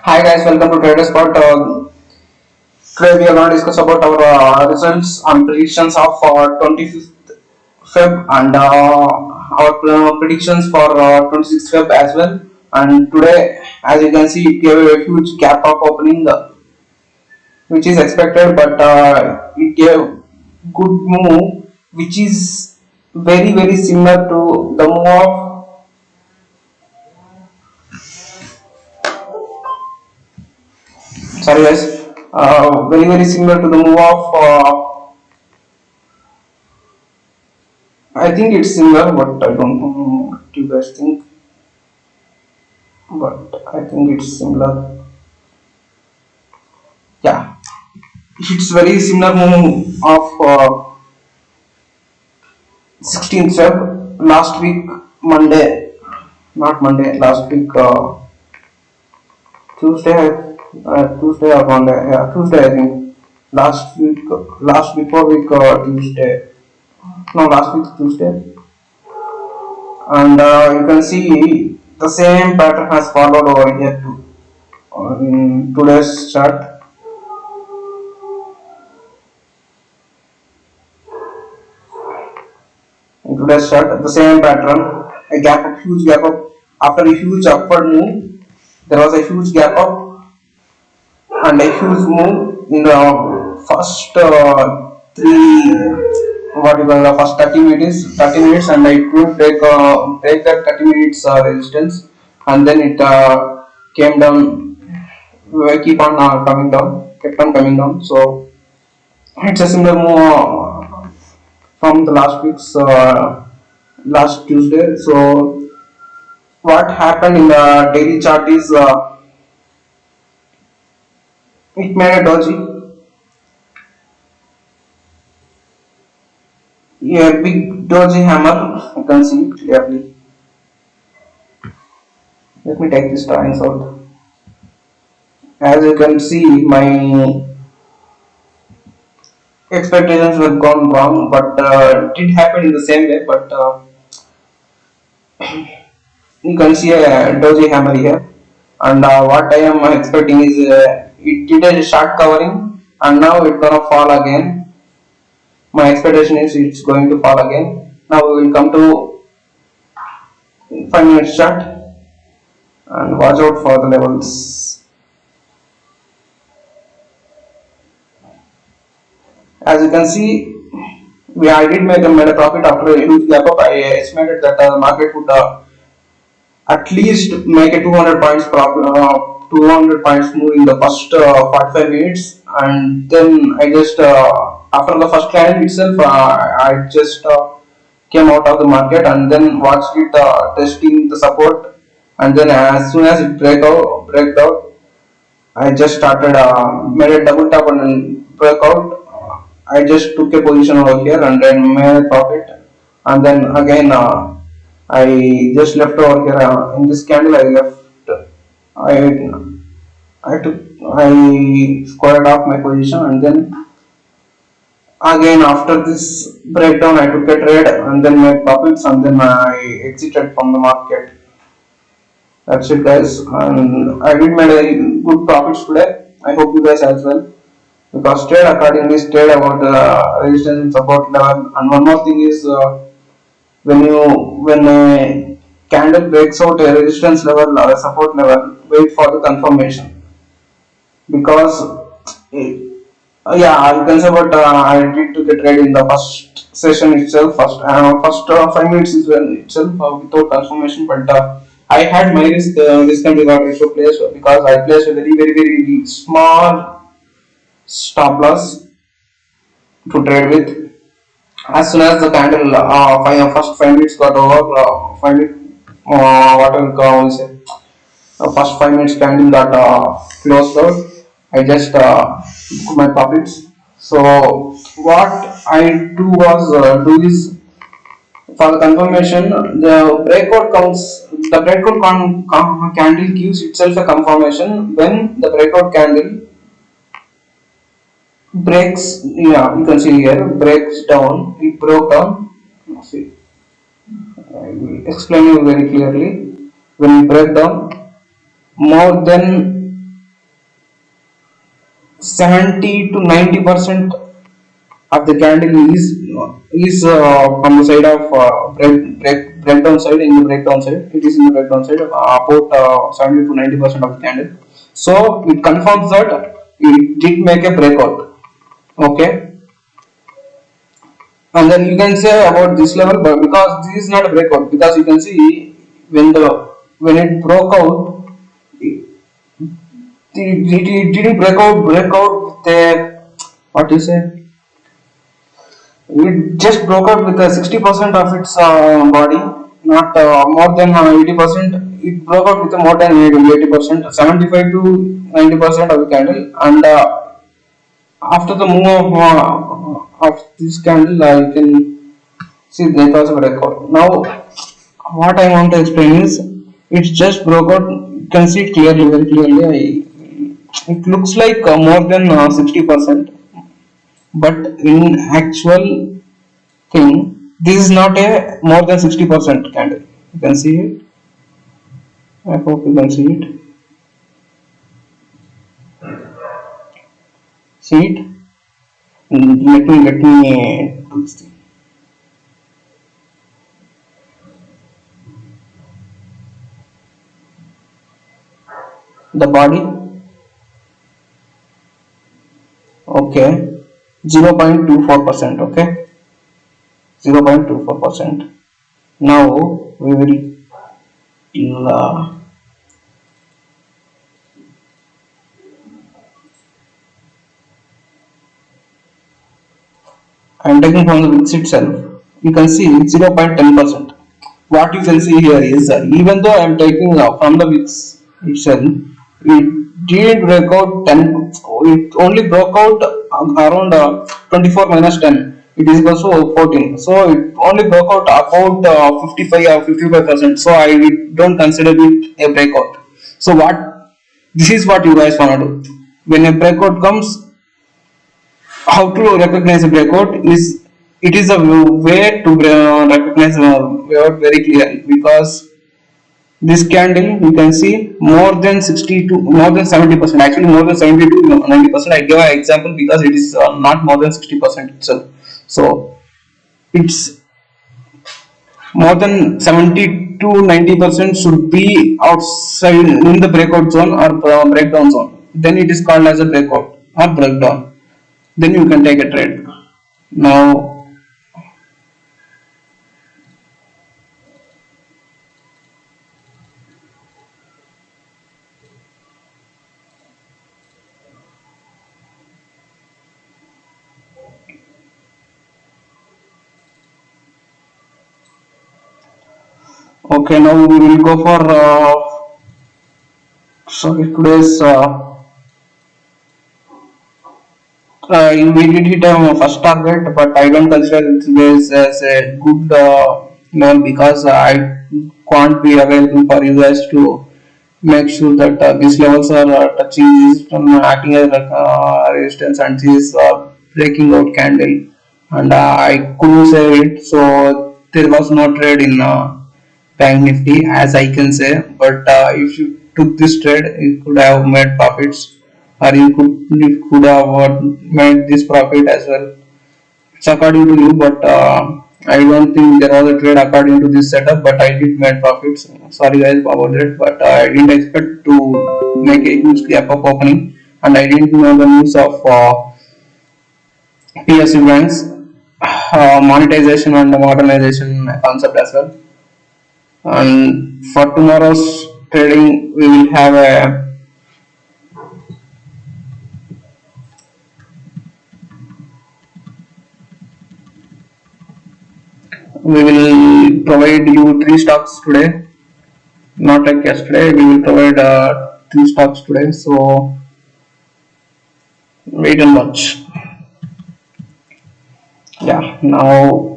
Hi guys, welcome to Trader Spot. Today we are going to discuss about our results and predictions of 25th Feb and our predictions for 26th Feb as well. And today, as you can see, it gave a huge gap of opening, which is expected, but it gave good move, which is very similar to the move of. Sorry guys, very similar to the move of. I think it's similar, but I don't know what you guys think. But I think it's similar. Yeah, it's very similar move of 16th Feb last week Monday, not Monday. Last week Tuesday, Tuesday or Monday. Yeah, Tuesday I think. Last before week Tuesday. No, last week Tuesday. And you can see the same pattern has followed over here too. On today's chart, the same pattern, a gap up, huge gap up. After a huge upward move, there was a huge gap up and a huge move in the first three, what you call the first 30 minutes, and it would break that 30 minutes resistance, and then it came down, keep on coming down, kept on coming down. So it's a similar move from the last week's last Tuesday. So what happened in the daily chart is it made a doji, a big doji hammer. You can see it clearly. Let me take this drawings out. As you can see, my expectations were gone wrong, but it did happen in the same way. But you can see a doji hammer here, and what I am expecting is it did a short covering, and now it's gonna fall again. My expectation is it's going to fall again. Now we will come to 5 minutes chart and watch out for the levels. As you can see, I did made a profit after a huge gap up. I estimated that the market would at least make a 200 points profit, 200 points move in the first 45 minutes, and then I just after the first candle itself, I just came out of the market and then watched it testing the support, and then as soon as it break out, I just started made a double tap and break out. I just took a position over here and then made a profit, and then again I just left over here in this candle. I left. I I squared off my position, and then again after this breakdown I took a trade and then made profits, and then I exited from the market. That's it guys, and I did made a good profits today. I hope you guys as well, because trade accordingly, trade about resistance and support level. And one more thing is when a candle breaks out a resistance level or a support level, wait for the confirmation, because yeah, you can say, but I did took a trade in the first session itself, first 5 minutes is well itself without confirmation, but I had my risk and reward ratio placed, because I placed a very small stop loss to trade with. As soon as the candle first 5 minutes got over, 5 minutes, whatever we say, first 5 minutes candle got closed out, I just took my profits. So what I do is, for the confirmation, the breakout counts. The breakout candle gives itself a confirmation when the breakout candle breaks. Yeah, you can see here, breaks down. It broke down. See, I will explain you very clearly. When we break down more than 70 to 90% of the candle is from the side of breakdown side. In the breakdown side, it is in the breakdown side, about 70 to 90% of the candle. So it confirms that it did make a breakout. Okay, and then you can say about this level, but because this is not a breakout, because you can see when it broke out, it didn't break out with a, what you say, it just broke out with a 60% of its body, not more than 80%. It broke out with a more than 80%, 75 to 90% of the candle. And after the move of this candle, I can see there was a breakout. Now, what I want to explain is, it just broke out. You can see it clearly, very clearly. It looks like more than 60%, but in actual thing, this is not a more than 60% candle. You can see it. I hope you can see it. See it. Let me do this thing. The body, okay, 0.24%. Okay, 0.24%. Now we will I am taking from the VIX itself. You can see 0.10%. What you can see here is that even though I am taking from the VIX itself, it did break out 10. It only broke out around 24 minus 10. It is equal to 14. So it only broke out about 55 or 55%. So I don't consider it a breakout. So what? This is what you guys wanna do. When a breakout comes, how to recognize a breakout is, it is a way to recognize a breakout very clearly, because this candle you can see more than 60 to more than 70%, actually more than 70 to 90%. I give an example because it is not more than 60% itself. So it's more than 70 to 90% should be outside in the breakout zone or breakdown zone. Then it is called as a breakout or breakdown. Then you can take a trade. Now, okay, now we will go for sorry, today's we did hit a first target, but I don't consider this as a good loan, because I can't be available for you guys to make sure that these levels are touching this, acting as resistance, and this breaking out candle, and I couldn't say it, so there was no trade in Bank Nifty, as I can say. But if you took this trade, you could have made profits, or you could have made this profit as well. It's according to you, but I don't think there was a trade according to this setup. But I did make profits. Sorry guys about that, but I didn't expect to make a huge gap up opening, and I didn't know the news of PSU banks monetization and modernization concept as well. And for tomorrow's trading, we will provide you three stocks today, not like yesterday. We will provide three stocks today, so wait and watch. Yeah, now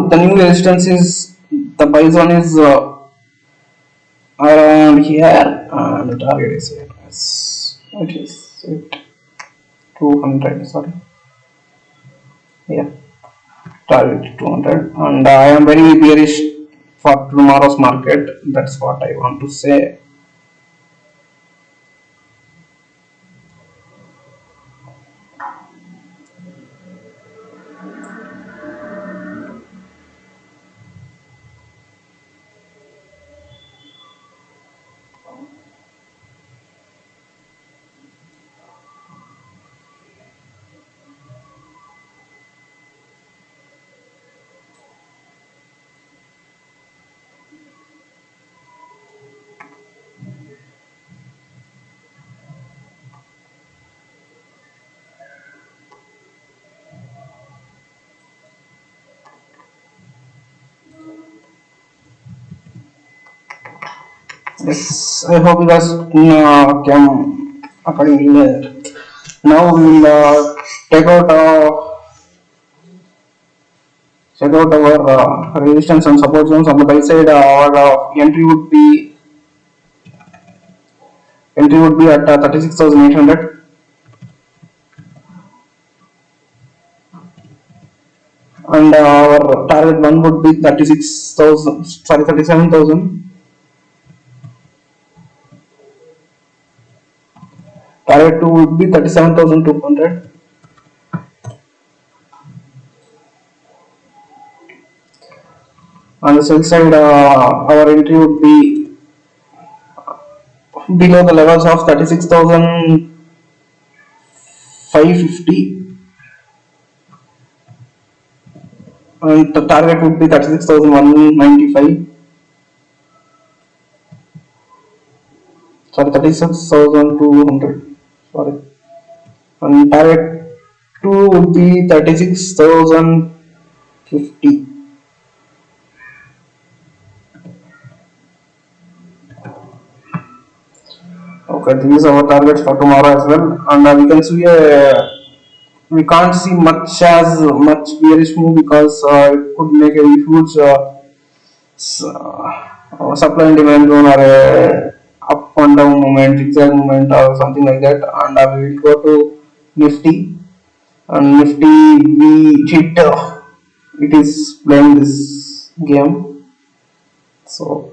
the new resistance is, the buy zone is around here, and the target is here. Yes, it is it 200. Sorry, yeah, target 200, and I am very bearish for tomorrow's market. That's what I want to say. Yes, I hope you guys can accordingly. Now we will take out check out our resistance and support zones. On the buy side. Our entry would be at 36,800, and our target one would be 36,000. Sorry, 37,000. Target two would be 37,200. On the sell side, our entry would be below the levels of 36,550, and the target would be 36,195. Sorry, 36,200. Sorry, and target two would be 36,050. Okay, these are our targets for tomorrow as well, and we can see we can't see much bearish move because it could make a huge supply and demand zone, or a up and down movement, zigzag movement, or something like that, and we will go to Nifty, and Nifty we hit it is playing this game, so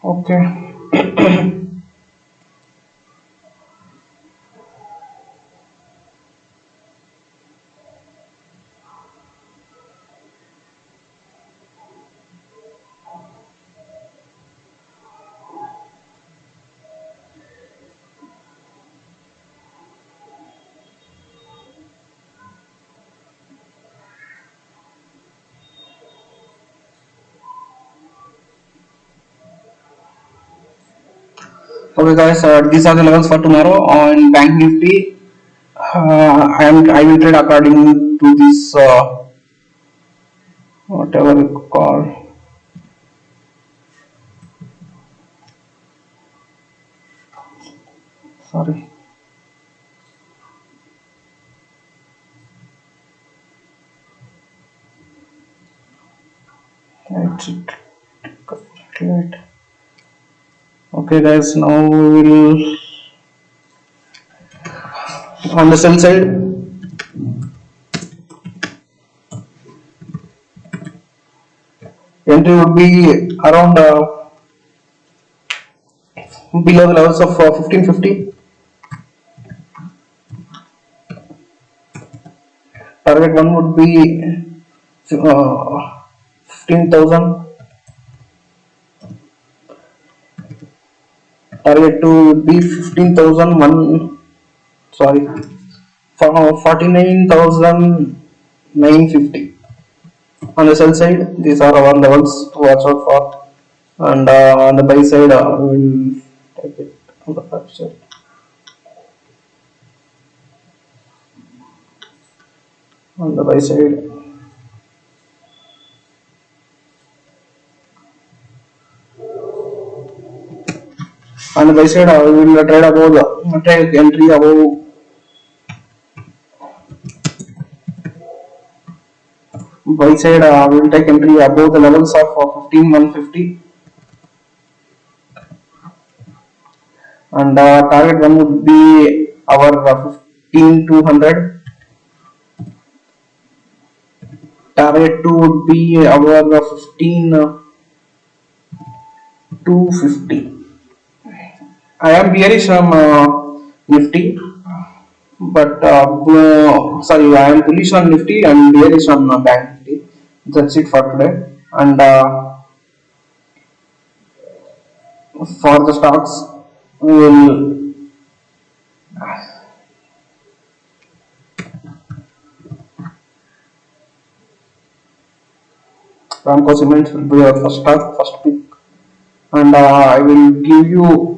okay. Okay, guys, these are the levels for tomorrow on Bank Nifty. I will trade according to this whatever you call. Sorry, exit. Calculate. Okay, guys. Now we will on the sell side. Entry would be around below the levels of 1550. Target one would be 15,000. Target two would be 15,001. Sorry, for 49,950. On the sell side, these are our levels to watch out for, and on the buy side, we will take it on the buy side. On the buy side, on the buy side, we will trade above the trade entry above Buy side, will take entry above the levels of 15,150, and target one would be our 15,200. Target two would be our 15,250. I am bearish on Nifty, but sorry, I am bullish on Nifty and bearish on Bank Nifty. That's it for today. And for the stocks, we will Ramco Cement will be our first stock, first pick, and I will give you.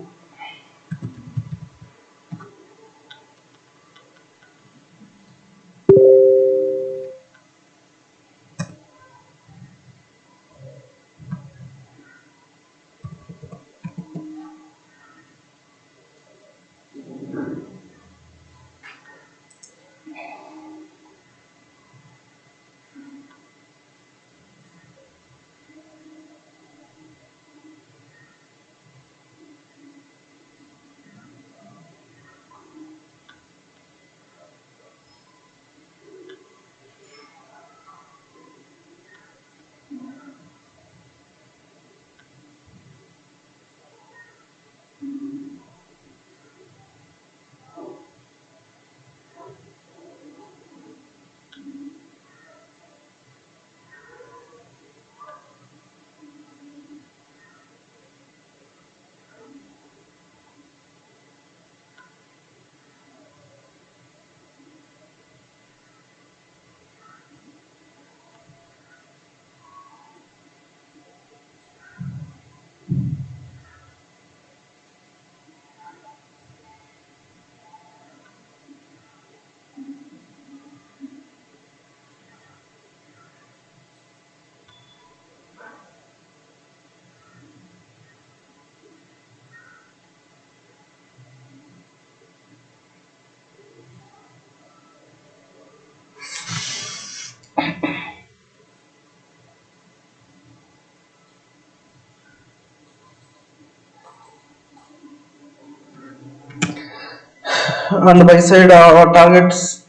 On the buy side, our targets,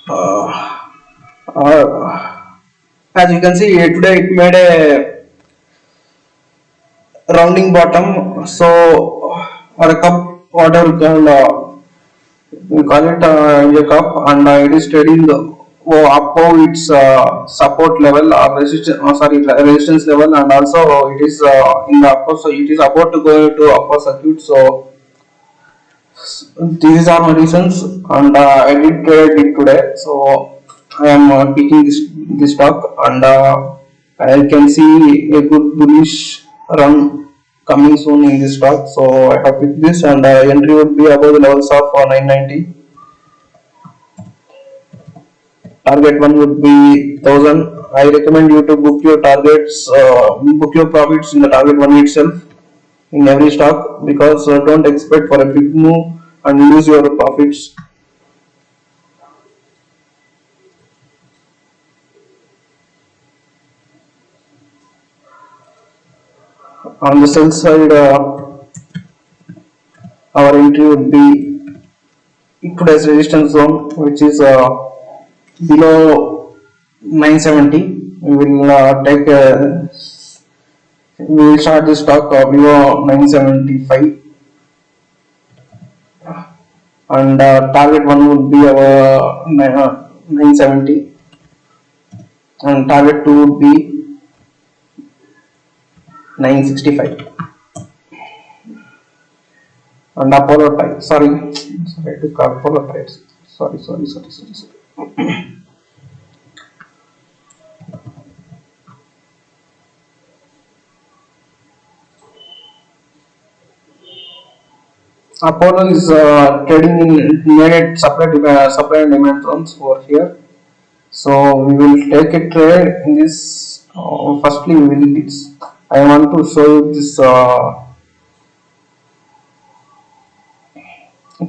are, as you can see today, it made a rounding bottom. So, or a cup, whatever we call it a cup, and it is trading above its support level or resistance, resistance level, and also it is in the upper, so it is about to go to upper circuit. So these are my reasons, and I did trade it today. So I am picking this stock, and I can see a good bullish run coming soon in this stock. So I have picked this, and entry would be above the levels of 990. Target one would be 1,000. I recommend you to book your targets, book your profits in the target one itself in every stock, because don't expect for a big move and lose your profits. On the sell side, our entry would be today's resistance zone, which is below 970. We will take we will start this stock below 975, and target one would be our 970, and target two would be 965. And Apollo type. Sorry, I took Apollo types. Sorry. Apollo is trading in needed supply and demand zones over here. So we will take a trade in this. Firstly, we will this. I want to show you this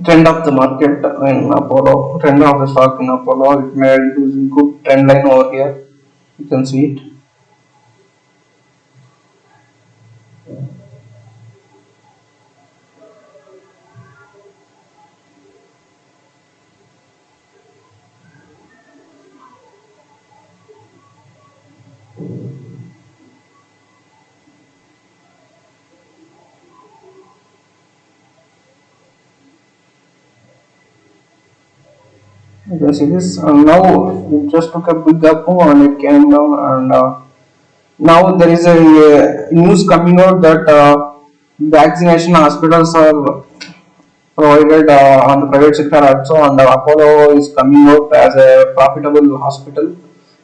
trend of the market in Apollo, trend of the stock in Apollo. It made using good trend line over here. You can see it. You can see this. Now it just took a big up and it came down, and now there is a news coming out that vaccination hospitals are provided on the private sector also, and Apollo is coming out as a profitable hospital.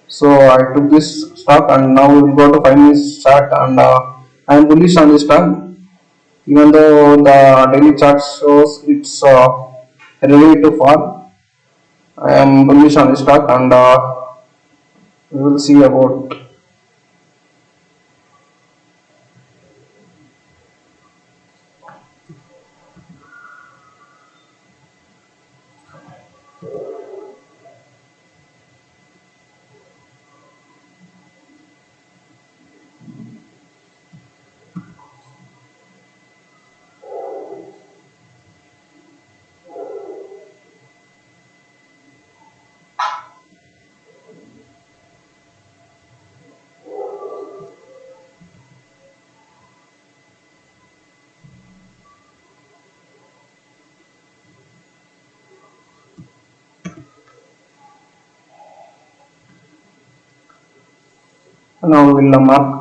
So I took this stock, and now we'll go to 5 minutes chart, and I am bullish on this stock, even though the daily chart shows it's ready to fall. I am bullish on this stock, and we will see about. Now we will mark.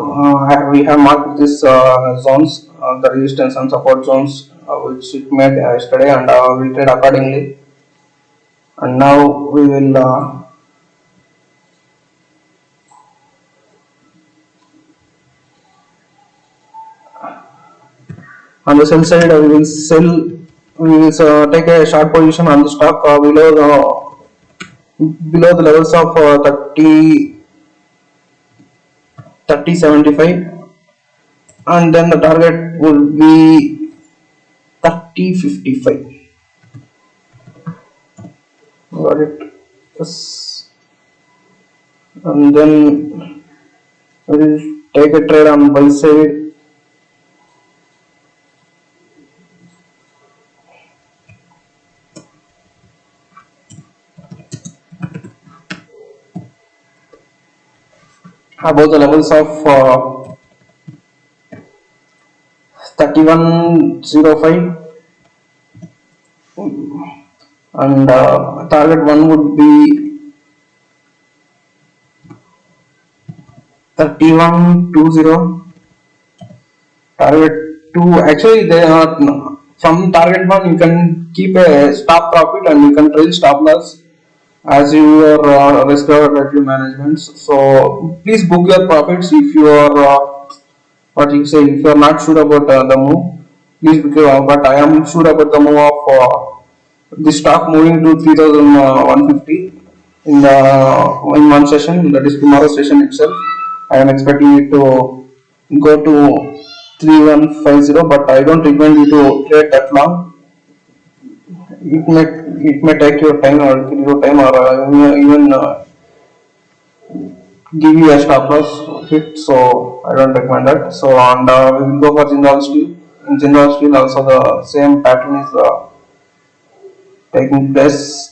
We have marked this zones, the resistance and support zones, which it made yesterday, and we trade accordingly. And now we will on the sell side, we will sell. We will take a short position on the stock below the levels of 30 30 75, and then the target will be 30 55. Got it? Yes. And then we'll take a trade on buy side. Above the levels of 3105, and target 1 would be 3120. Target 2, actually they are from target 1 you can keep a stop profit, and you can trail stop loss as your risk review management. So please book your profits if you are what you say, if you are not sure about the move, please book but I am sure about the move of the stock moving to 3150 in the in one session, that is tomorrow session itself. I am expecting it to go to 3150, but I don't recommend you to trade that long. It may take your time or kill your time, or even give you a stop loss hit. So I don't recommend that. So and we will go for Jindal Steel. In Jindal Steel also the same pattern is taking place.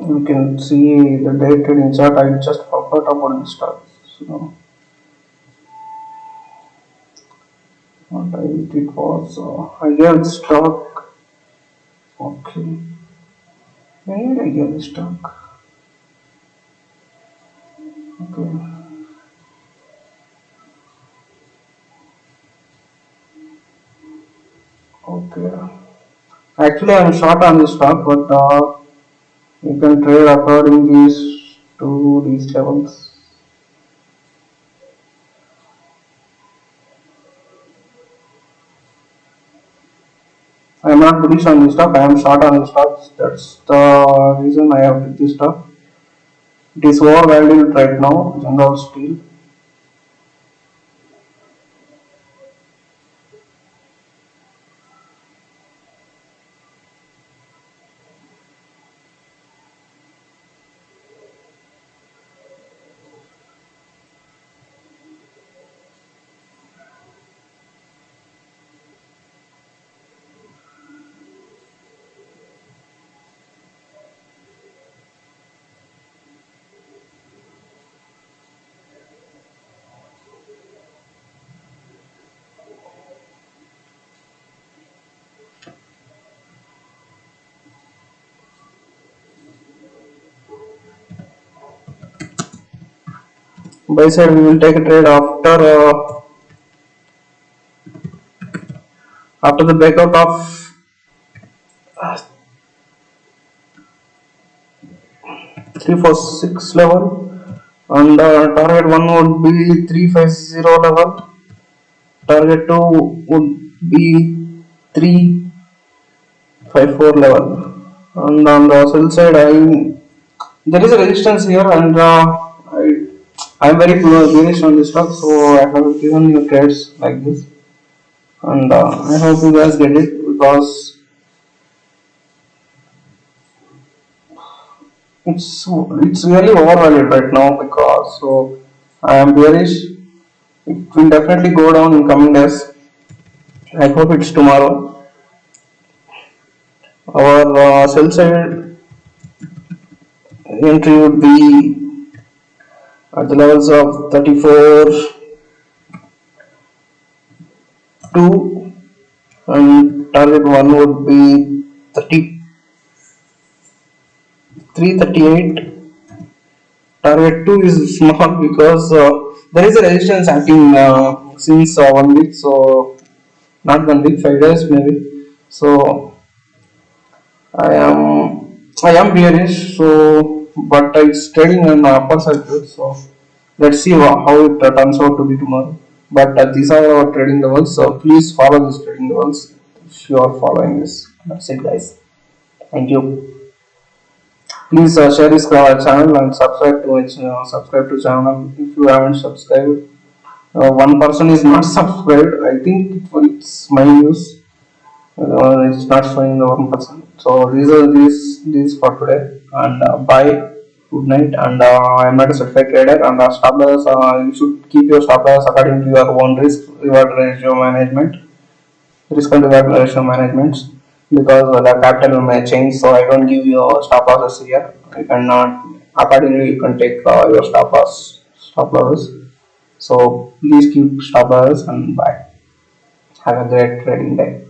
You can see the day trading chart. I just forgot about the stocks. So what I did was I gave the stock. Okay, where did I give the stock? Okay. Actually, I'm short on this stock, but you can trade according these to these levels. I am not bullish on this stock. I am short on this stock. That's the reason I have picked this stock. It is overvalued right now. General Steel. Buy side, we will take a trade after the breakout of 346 level, and target 1 would be 350 level, target 2 would be 354 level, and on the sell side there is a resistance here, and I am very bullish on this stock, so I have given you trades like this, and I hope you guys get it because it's really overvalued right now, because so I am bearish. It will definitely go down in coming days. I hope it's tomorrow. Our sell side entry would be at the levels of 34 2, and target 1 would be 3338. Target 2 is small because there is a resistance acting since 1 week, so not 1 week, 5 days maybe. So I am bearish, so but it's trading in the upper circuit. So let's see how it turns out to be tomorrow. But these are our trading levels. So please follow these trading levels if you are following this. That's it, guys. Thank you. Please share this channel and subscribe to channel if you haven't subscribed. One person is not subscribed. I think it's my news. It's not showing the 1%. So these for today, and bye. Good night, and I am not a certified trader, and stop loss, you should keep your stop loss according to your own risk reward ratio management, risk and reward ratio management, because the capital may change, so I don't give you stop losses here. You cannot accordingly you can take your stop losses. So please keep stop losses, and bye. Have a great trading day.